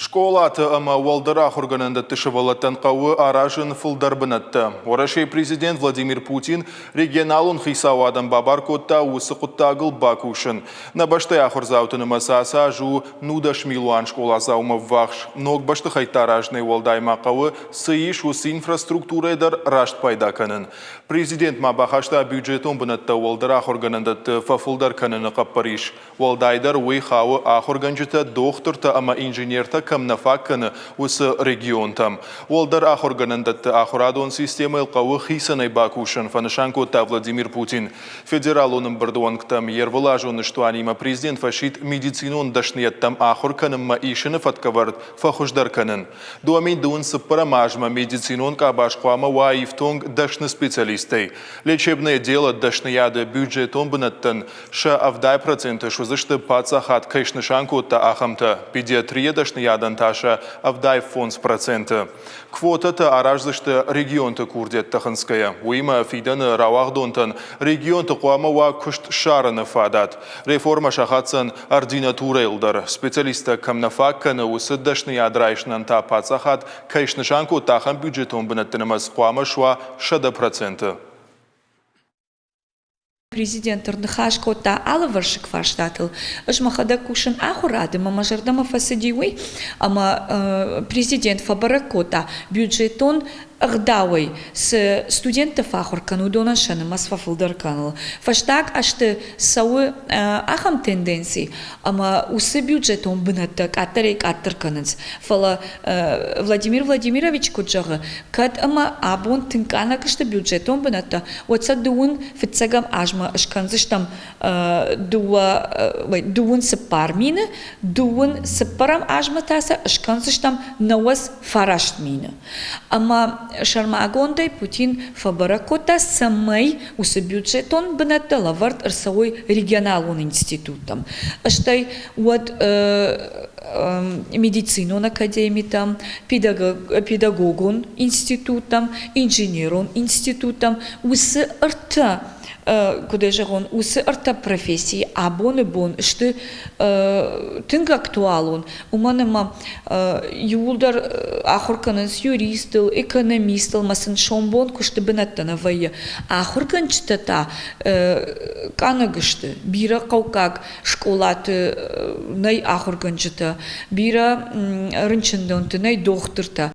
Школаты ама уалдырақ органында тышывалаттан қауы аражын фылдарбынатты. Орашей президент Владимир Путин регионалун хисавадан бабар котта усы құттағыл бакушын. На баштай ахырзаутыны масаса жу нудаш милуан школа заума вахш. Ног башты хайтаражный уалдайма қауы сыйыш усы инфраструктурайдар рашт пайдаканын. Президент мабахашта бюджетон бынатта уалдырақ органында фафылдар каныны қаппариш. Уалдайдар уй хауы ахырганжыта доқтырта ама инженерта камнафакканы усы регионтам. Уалдар ахорганандатты ахурадон система илқауы хисанай бакушын фанышанкотта Владимир Путин. Федералуным бардуанктам ервылажуны штуанима президент фашит медицинон дашнияттам ахорканымма ишыны фаткавард фахуждарканын. Дуамин дуын сыппара мажма медицинон кабашқуама ваифтонг дашны специалистей. Лечебное дело дашнияды бюджетон бынаттан ша авдай проценты шузышты пацахат кайшнышанкотта ахамта. Педиатрия дашнияды Таша авдай фонд проценты. Квота-то араждышты регион-то курдет таханская. Уима фиданы равахдонтан регион-то куамава кушт шараны фадат. Реформа шахатсан ординатура илдар. Специалиста камнафакканы усы дашны ядрайшнан та пацахат кайшнышанку тахан бюджетон бынаттынымыз куама шуа шада проценты. Президент Рдыхашкота алаваршик фаштатыл. Жмахада кушин ахурады, мама жардама фасадиуи, ама президент Фабаракота бюджетон агдауи с студентов ахуркану донашаны масфафылдар канал. Фаштак ашты сауы ахам тенденции, ама усы бюджетон бынаттак аттарек аттырканыз. Фала Владимир Владимирович куджағы, кад ама абон тынкана кышты бюджетон бынатта. Отса дуын фитсагам ажма ашканзыштам дуын сыпар мины, дуын сыпарам ажма таса ашканзыштам наваз фарашт мины. Ама Шармагондай Путин Фабаракота самый усы бюджетон бынатта лавард арсауй регионалун институтам. Аштай вот медицинон академитам, педагогун институтам, инженерон институтам, усы арта куда же он усы арта профессии абоны бон что тынг актуалун уманема юлдар ахурканыз юристыл экономистыл масын шомбон кушты бынаттана вайы ахурканчтата канагышты бира каукак школаты най ахурканчта бира рынчындон ты най доктырта